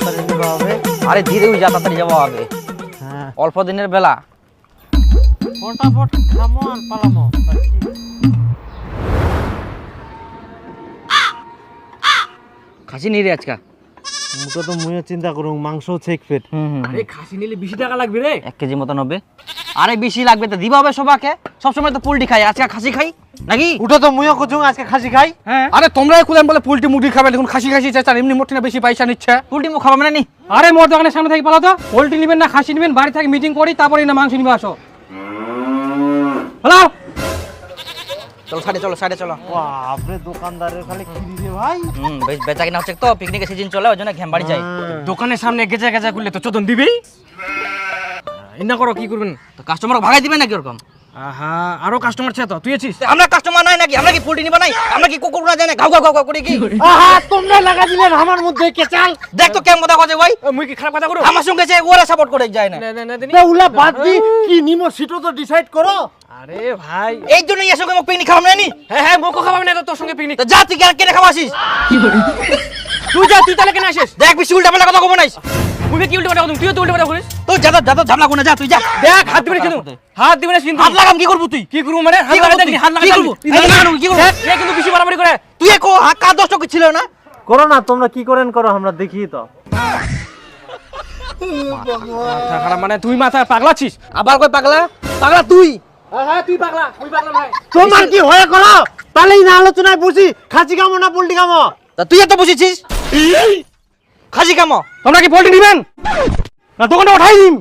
তাড়াতাড়ি যাওয়া হবে। আরে ধীরে যা, তাড়াতাড়ি যাওয়া হবে। হ্যাঁ, অল্প দিনের বেলা। ফটাফট খামো আর পালামো। খাসি নিয়ে রে আজকা। মুটো তো মুইও চিন্তা করুম, মাংস চেক ফেট। আরে খাসি নিলে বেশি টাকা লাগবে রে। 1 কেজি মতন হবে। আরে বেশি লাগবে তো দিবা হবে সবাকে। সবসময় তো পোল্ট্রি খাই, আজকে খাসি খাই নাকি? উঠো তো মুইও কুচুং আজকে খাসি খাই। হ্যাঁ, আরে তোমরা খুলেন বলে পোল্ট্রি মুরগি খাবে, দেখুন খাসি খাসি চাচ্ছেন, এমনি মোটে না বেশি পয়সা নিচ্ছে। পোল্ট্রি মুখ খাবা মানে নি? আরে মোর দোকানের সামনে থেকে পালো তো, পোল্ট্রি নেবেন না খাসি নেবেন, বাড়ি থেকে মিটিং করি তারপরে না মাংস নিবে আসো। হ্যালো, চলো সাইডে চলো। বাপরে, দোকানদারের খালি কি দিছে ভাই। বেশ বেচা কিনা হচ্ছে তো, পিকনিকের সিজন চলে, ওই জন্য ঘেম বাড়ি যাই। দোকানের সামনে গেজা গেজা করলে তো চোদন দিবেই। ইন্না করো, কি করবেন? তো কাস্টমার ভাগাই দিবে নাকি ওরকম? আহা, আরো কাস্টমার ছে তো, তুই আছিস? আমরা কাস্টমার নাই নাকি? আমরা কি পোল্ট্রি নিবা নাই? আমরা কি কুকুর না যায় না ঘাউ ঘাউ ঘাউ করে কি? আহা, তোমরা লাগা দিলেন আমার মধ্যে কেচাল। দেখ তো কেমন কথা কইছে ভাই। মুই কি খারাপ কথা করো? আমার সঙ্গে যে ওরা সাপোর্ট করে যায় না। না উলা বাদ দি, কি নিমো সিটো তো ডিসাইড করো। আরে ভাই, এই জন্য এর সঙ্গে পিকনিক খাওয়াম না নি? হ্যাঁ মোকো খাওয়াবি না তো, তোর সঙ্গে পিকনিক। তো যা তুই কেন খাওয়াছিস? তুই যা, তুই তাহলে কেন আসিস? দেখ বেশি উল্টা পাল্টা কথা কব নাই। মুই কি উল্টো পাল্টা করছিস? তুইও তো উল্টো পাল্টা করিস। তো যা ঝামলা কোনা যা তুই যা। দেখ হাত দিবি না কিন্তু, হাত দিবি না কিন্তু। হাত লাগাম কি করব তুই? কি করব মানে? হাত কি করবো লাগা তুই? দেখি, হাত লাগা কি দেখি। করবো? হাত লাগানো কি করবো? দেখ, এ কিন্তু বেশি বাড়াবাড়ি করে। তুই কো কার দষ্ট কি ছিল না? করো না, তোমরা কি করেন করো, আমরা দেখি তো। মাথা খারাপ মানে তুই মাথা পাগলা আছিস? আবার কই পাগলা? পাগলা তুই। হ্যাঁ তুই পাগলা, তুই পাগলা ভাই। তোমার কি হয়ে করো, তাহলেই না আলোচনায় বসি। খাসি খামো না পোল্ট্রি খামো? তা তুই এত বুঝিছিস? খাসি কামো। তোমরা কি পোল্ট্রি নিবেন না দোকানটা উঠাই দিম?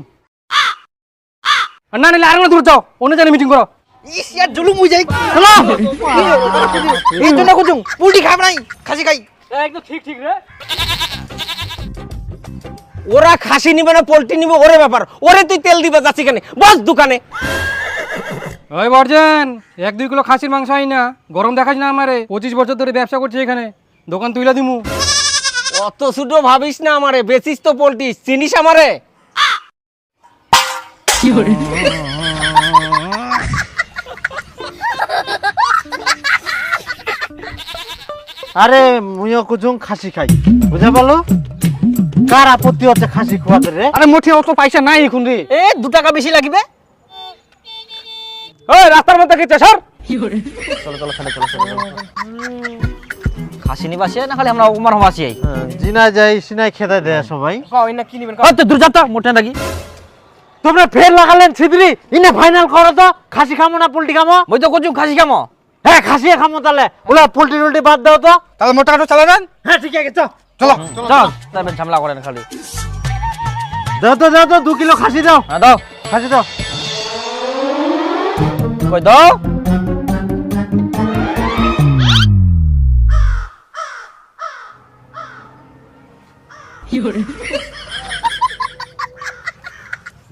আর না নিলে আরেকটা দূর যাও, অন্য জায়গায় মিটিং করো। ইস ইয়ার জুলুম হই যাই। হ্যালো, এই জন্য কুজুং পুল্টি খাব নাই, খাসি খাই। একদম ঠিক ঠিক রে। ওরা খাসি নিবে না পোল্ট্রি নিবে, ওরে ব্যাপার। ওরে তুই তেল দিবে যাচ্ছি কেন? বস দোকানে। ওই বর্জন, 1-2 কিলো খাসির মাংস আই না, গরম দেখাস না আমারে। 25 বছর ধরে ব্যবসা করছি এখানে, দোকান তুইলা দিমু। অত ছোট ভাবিস না আমারে, বেচিস তো পোল্ট্রি, চিনিস আমারে? আরে মুইও কুচুং খাসি খাই, বুঝা পারলো? কার আপত্তি হচ্ছে খাসি খাওয়াতে রে? আরে মোটে অত পয়সা নাই এখন রে। এ 2 টাকা বেশি লাগবে। ওই রাস্তার মধ্যে কি সর। চলো খাসি নিবাসে না খালি আমরা উমার হমাসি আই। জিনা যাই সিনাই খেতে দেয় সবাই। কই না কি নিবেন? ও তো দূর যাতা মোটে নাকি? তোমরা ফের লাগালেন ছিদ্রি, ইনে ফাইনাল করো তো। খাসি খামো না পোল্ট্রি খামো? মই তো কুজুং খাসি কামো। হ্যাঁ খাসি খামো, তাহলে ওলা পোল্ট্রি টোল্ট্রি বাদ দাও তো। তাহলে মোটা কাটো চালা না। হ্যাঁ ঠিক আছে, চল। চল তারপর ঝামেলা করেন খালি। দাও তো 2 কিলো খাসি দাও। হ্যাঁ দাও। খাসি দাও। কই দাও।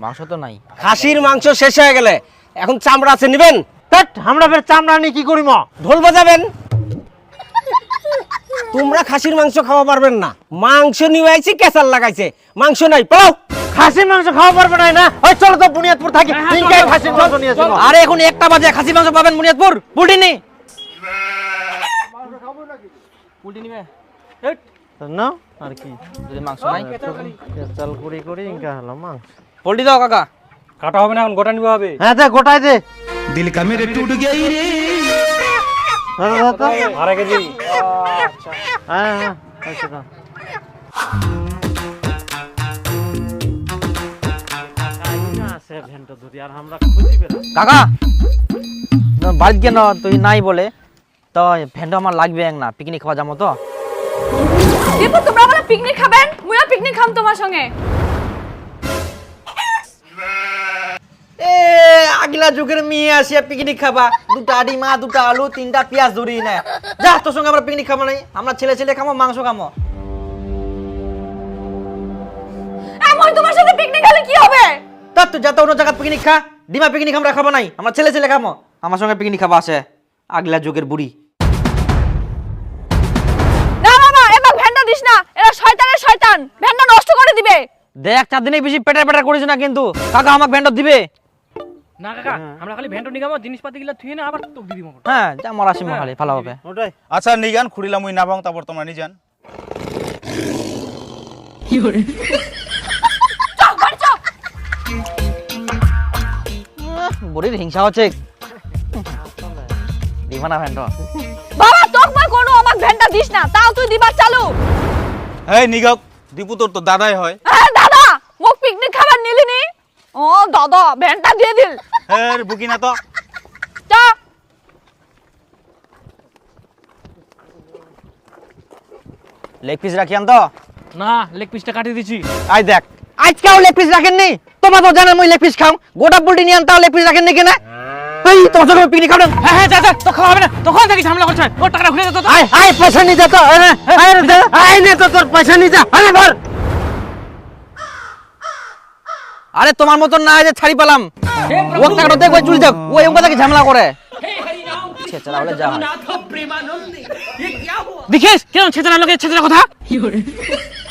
মাংস তো নাই। খাসির মাংস শেষ হয়ে গেলে এখন চামড়া আছে, নিবেন? ধ্যাৎ, আমরা ফের চামড়া নিয়ে কি করিম? ঢোল বাজাবেন? তোমরা খাসির মাংস খাওয়া পারবেন না। মাংস নিয়ে আইছি, কেসাল লাগাইছে, মাংস নাই, পাও। খাসির মাংস খাওয়া পারবে না? ওই চলো তো বুনিয়াদপুর থাকি, তিনটাই খাসির মাংস নিয়ে আসবো। আরে এখন 1টা বাজে, খাসি মাংস পাবেন বুনিয়াদপুর? পুল্টি নি। পুল্টি নিবে? না আর কি, যদি মাংস নাই চাল করি ইনকা হলো মাংস। পোল্টি দাও কাকা। কাটা হবে না, এখন গোটা নিবে হবে। হ্যাঁ দে, গোটাই দে। दिल का मेरे टूट गया ही रे। আরে কেজি। হ্যাঁ আচ্ছা দাও। আছে ভেন্টো ধরি আর আমরা খুঁজি বেরা। কাকা বাড়িতে কেন তুই নাই বলে তো ভেন্ডো আমার লাগবে না, পিকনিক খাওয়া যাবো তো। দীপু তোমরা মানে পিকনিক খাবেন? মুইও পিকনিক খাম তোমার সঙ্গে। এ আগলা যুগের মেয়ে আসিয়া পিকনিক খাবা, 2টা ডিমা 2টা আলু 3টা পেঁয়াজ ধরি না। যা তোর সঙ্গে আমরা পিকনিক খাবো নাই, আমরা ছেলে খাবো মাংস খাবো। মই তোমার সাথে পিকনিক খেলে কি হবে? তা তুই যা তো অন্য জায়গা পিকনিক খা, ডিমা পিকনিক আমরা খাবো নাই, আমরা ছেলে খাবো। আমার সঙ্গে পিকনিক খাবা আসে আগলা যুগের বুড়ি। না এবার ভেন্ডা দিস না, এরা শয়তান, ভেন্ডা নষ্ট করে দিবে। দেখ 4 দিনে বেশি পেটার করিস না কিন্তু, কাকা আমাকে ভেন্ডো দিবে না কাকা, আমরা খালি ভেন্টো নিগামো, জিনিসপাতি গুলা থুই না আবার তোক দি দিমু। হ্যাঁ যা মরা সিম খালি ভালো হবে। ওটাই। আচ্ছা নিগান খুঁড়িলাম ওই না ভাঙ তারপর তোমরা নিজান। চল বাড়ি চল। বড়ির হিংসা হচ্ছে দিবা না ভ্যানটা বাবা তোক মই কোনো আমাক ভ্যানটা দিস না, তাও তুই দিবার চালু। এই নিগক দীপু তোর তো দাদাই হয়। হ্যাঁ দাদা, মোক পিকনিক খাবার নিলি নি? ও দাদা ভ্যানটা দিয়ে দিল। হ্যাঁ বুকি না তো। চা লেগ পিস রাখি আন তো। না, লেগ পিসটা কাটিয়ে দিছি। আই দেখ আজকেও লেগ পিস রাখেন নি? তোমার তো জানেন মই লেগ পিস খাও, গোটা পোল্ট্রি নিয়ে আনতাও লেগ পিস রাখেন নি কেন? এই তোমার সঙ্গে পিকনিক খাবেন? হ্যাঁ হ্যাঁ, যা যা, তো খাওয়া হবে না, তখন থেকে ঝামেলা করছে। ওর টাকাটা ঘুরে যেত। আয় আয় পয়সা নিয়ে যা তো, আয় নে তো তোর পয়সা নিয়ে যা, আরে ধর। আরে তোমার মতন না যে ছাড়ি পেলাম, ও টাকাটা দেখো চুরি যাক, ও এমন কথা কি ঝামেলা করে। ছেচরা হলে যা হয়। দেখিস কেন ছেচরা লোকের ছেচরা কথা।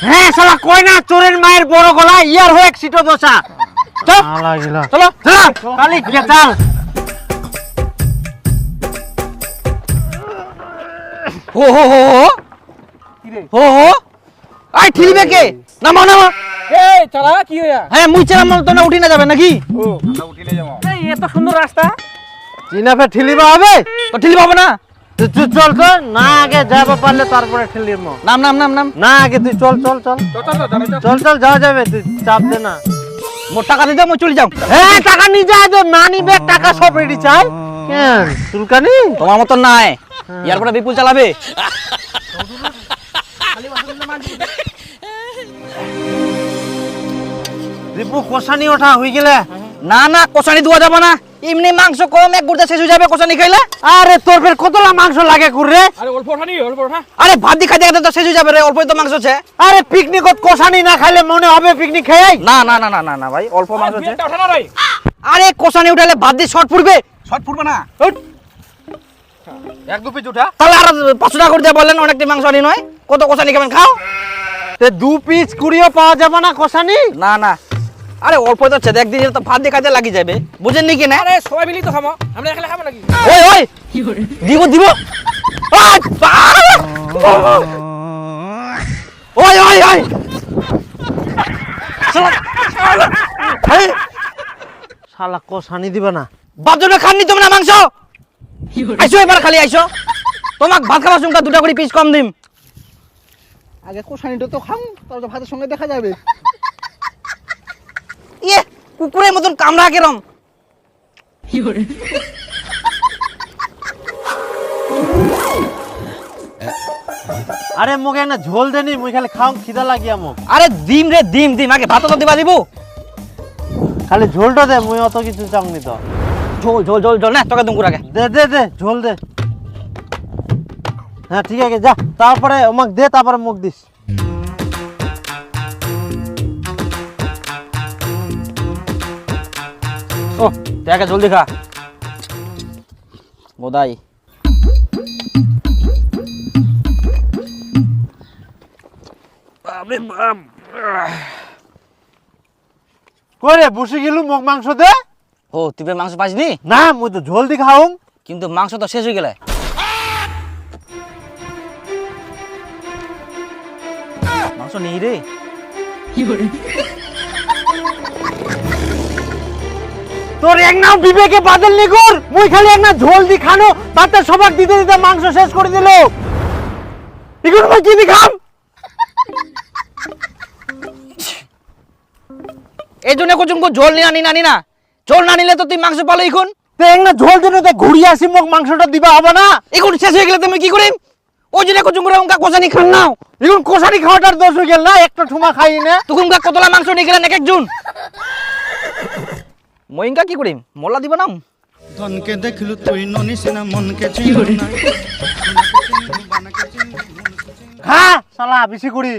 হ্যাঁ শালা কই না চোরের মায়ের বড় গলা ইয়ার হয়ে এক সিটো দশা। চল লাগিলা, চলো চলো কালি গেতাল। হো হো হো হো হো হো আই ঠিলিবে কে? নামো নামো। এই চালা কি হইয়া? হ্যাঁ মুই চেরাম তো না উঠি না যাবে নাকি? এই এত সুন্দর রাস্তা। চিনাফে ঠেলিবা হবে তো ঠিলি পাবো না। তুই চল তো, না আগে যাব পারলে তারপরে ঠেলিম। নাম নাম নাম নাম না আগে তুই চল চল চল চল চল যাওয়া যাবে, তুই চাপ দে না। মোর টাকা দিতে মই চলে যাও। হ্যাঁ টাকা নিয়ে যা, তো না নিবে টাকা সব রেডি চাই কেন চুলকানি। তোমার মতন নাই, ইয়ার পরে বিপুল চালাবে। দীপু কষানি ওঠা হয়ে গেলে। না না কষানি দেওয়া যাবে না, এমনি মাংস কম এক গুড়তে শেষ হয়ে যাবে কষানি খাইলে। আরে তোর ফের কতলা মাংস লাগে কুরে? আরে অল্প ওঠা নি, অল্প ওঠা। আরে ভাত দিয়ে খাইতে খাইতে তো শেষ হয়ে যাবে রে, অল্পই তো মাংস আছে। আরে পিকনিকত কষানি না খাইলে মনে হবে পিকনিক খেয়ে। না না না না না না ভাই অল্প মাংস আছে। বিয়েটা ওঠা না রে। আরে কষানি উঠালে ভাত দিয়ে শর্ট পড়বে। শর্ট ফুটবে না। এক দু পিস উঠা। তাহলে আর 500 টাকা করে দিয়ে বললেন অনেকটি মাংস আনি নয়, কত কষানি খাবেন খাও। তে 2 পিস কুড়িও পাওয়া যাবে না কষানি? না না আরে অল্প তো আছে, একদিন তো ভাত দিয়ে খাইতে লাগি যাবে, বুঝেন নি কি না? আরে সবাই মিলি তো খাবো, আমরা একলা খাবো নাকি? ওই ওই দিব দিব। আজ ওই ওই ওই শালা কষানি দিবে না। বাপজনে খাননি তোমরা মাংস। আইসো এবার খালি আইসো, তোমাক ভাত খাবার সঙ্গে 2টা করে পিস কম দিম। আগে কষানিটা তো খাও, তারপর ভাতের সঙ্গে দেখা যাবে। ইয়ে কুকুরের মতন কামড়া কেরম। আরে মুখে না ঝোল দেনি, মুই খালি খাও খিদা লাগিয়া মুখ। আরে ডিম রে ডিম ডিম, আগে ভাত তো দিবা দিব। খালি ঝোলটা দে, মুই অত কিছু চাংনি তো। ঝোল ঝোল ঝোল ঝোল না তোকে দুমকুর আগে। দে দে দে ঝোল দে। হ্যাঁ ঠিক আছে যা, তারপরে আমাকে দে, তারপরে মুখ দিস। ও দেখে জলদি খা বোধাই। করে বসে গেলু মুখ মাংস দে। ও তুই মাংস পাইসনি? না মুই তো ঝোল দি খাও। কিন্তু মাংস তো শেষ হয়ে গেলে। মাংস নেই রে। তোর এক নাও বিবেকে বাদল নি কর, মুই খালি এক না ঝোল দি খানো, তাতে সবাক দিতে দিতে মাংস শেষ করে দিল। এখন মুই কি দি খাম? এই জন্য কুচুমকু ঝোল নিয়ে আনি নানি না, ঝোল না নিলে তো তুই মাংস পালো এখন। তো এক না ঝোল দিনে তো ঘুরিয়ে আসি, মুখ মাংসটা দিবা হবে না? এখন শেষ হয়ে গেলে তুমি কি করিম? ওই জন্য কুচুমকুরা উনকা কষানি খান নাও। এখন কষানি খাওয়াটার দোষ হয়ে গেল না, একটা ঠুমা খাই না। তখন কতলা মাংস নিয়ে গেলেন এক একজন। মইঙ্কা কি করিম, মোল্লা দিব নাম। ধনকে দেখলু তুই ননিস না মনকে চিনলু না। খা শালা বেশি করি।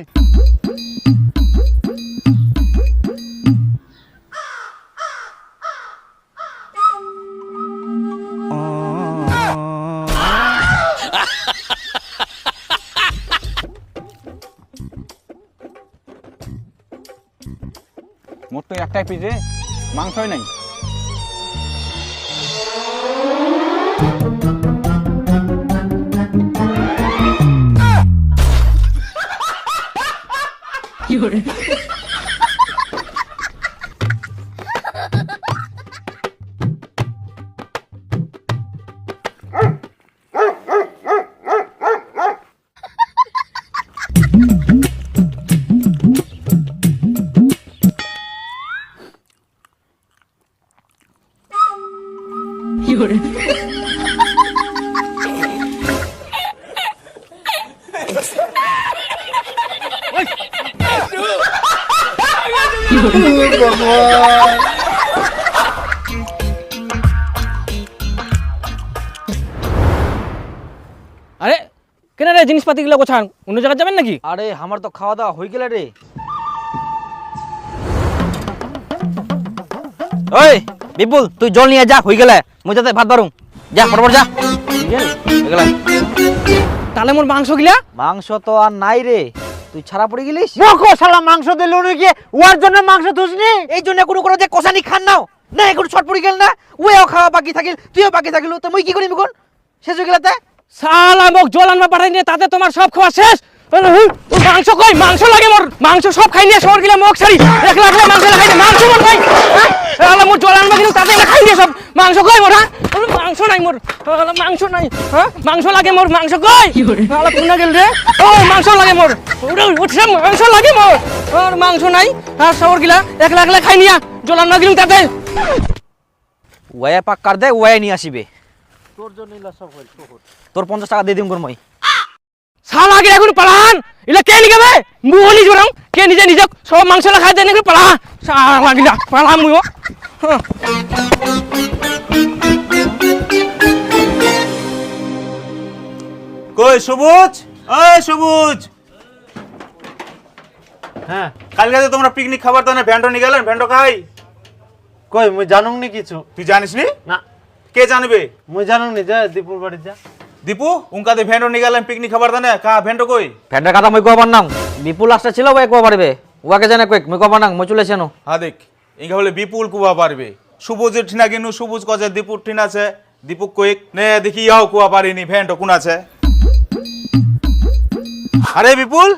মোট তো একটাই পিস রে, মাংসই নাই। আরে কেন রে জিনিসপাতিগুলো গোছান অন্য জায়গায় যাবেন নাকি? আরে আমার তো খাওয়া দাওয়া হয়ে গেলে রে। ওই বিপুল তুই জল নিয়ে যা, হয়ে গেলে মুই যাতে ভাত বারুম। যা ফটাফট যা। হয়ে গেলে। তাহলে মোর মাংস গিলা মাংস তো আর নাই রে, তুই ছাড়া পড়ে গেলিস। দেখো শালা মাংস দিল নাকি ওর জন্য মাংস থুসনি। এই জন্য কোনো কোনো যে কষানি খান নাও না, এখন ছট পড়ে গেল না, ওও খাওয়া বাকি থাকিল, তুইও বাকি থাকিল, তো মুই কি করিম এখন? শেষ হয়ে গেলাতে শালা মোক জল আনবা পাঠাই নিয়ে তাতে তোমার সব খাওয়া শেষ। মাংস কই? মাংস লাগে মোর, মাংস সব খাই নিয়ে শহর গিলা মোক ছাড়ি একলা একলা মাংস লাগাই দে, মাংস মোর ভাই। শালা মোর জল আনবা কিন্তু তাতে খাই নিয়ে সব মাংস কই মোর? হ্যাঁ মাংস নাই মোর, মাংস নাই। হ্যাঁ মাংস লাগে মোর, মাংস কই? শালা কোনা গেল রে? ও মাংস লাগে মোর, উঠছে মাংস লাগে মোর, আর মাংস নাই। আর শহর গিলা একলা একলা খাই নিয়া জল আনবা কিন্তু তাতে ওয়া পাক কার দে, ওয়া নিয়ে আসিবে। তোর 50 টাকা দিয়ে দিম গর মই। শালা আগে এখন পালান, এলা কে নিগাবে? মুহলি জরাম কে নিজে নিজে সব মাংস খাই দেন নাকি পালা? শালা লাগিলা পালা মুও। কই সবুজ, ওই সবুজ, হ্যাঁ কালকে যে তোমরা পিকনিক খাবার তো না ভ্যান্ডো নিয়ে গেলেন, ভ্যান্ডো খাই কই মুই জানুং নি কিছু। তুই জানিস নি? না কে জানবে? মুই জানুং নি, যা দীপুর বাড়ি যা। দীপু উনকাতে ভ্যান্ডো নিয়ে গেলেন পিকনিক খাবার তো না, কা ভ্যান্ডো কই? ফ্যান্ডার কথা মই কবার নাম, বিপুল আসটা ছিল ওয়া কো পারবে, ওয়াকে জানে কই মই কবার নাম, মই চলে এসেনো। হ্যাঁ দেখ ইঙ্গা হলে বিপুল কুয়া পারবে, সবুজের ঠিনা কিনু সবুজ কছে দীপুর ঠিন আছে, দীপুক কইক নে দেখি ইয়াও কুয়া পারিনি ভ্যান্ডো কোন আছে। আরে বিপুল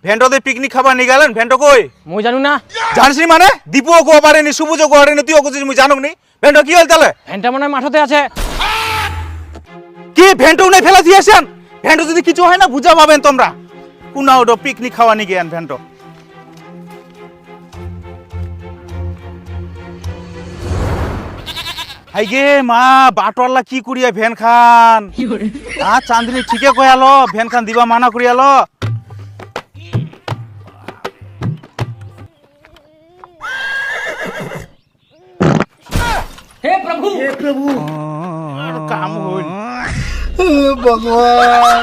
ভ্যান্ডোতে পিকনিক খাবার নিয়ে গেলেন, ভ্যান্ডো কই? মই জানু না। জানিস নি মানে? দীপুও কুয়া পারেনি, সবুজও কুয়া পারেনি, তুইও কুছিস, মুই জানুক নি। ভ্যান্ডো কি হল তাহলে? ফ্যানটা মনে হয় মাঠতে আছে। কি ভ্যান্ডো নাই ফেলা দিয়েছেন? ভ্যান্ডো যদি কিছু হয় না বুঝা পাবেন তোমরা। কোনা ওটো পিকনিক খাওয়া নিয়ে গেলেন ভ্যান্ডো। হাইগে মা বাটওয়ালা কি করিয়া ভ্যান খান? চাঁদনি ঠিকে কয়ালো ভ্যান খান দিবা মানা করিয়ালো। হে প্রভু, কাম হইল ভগবান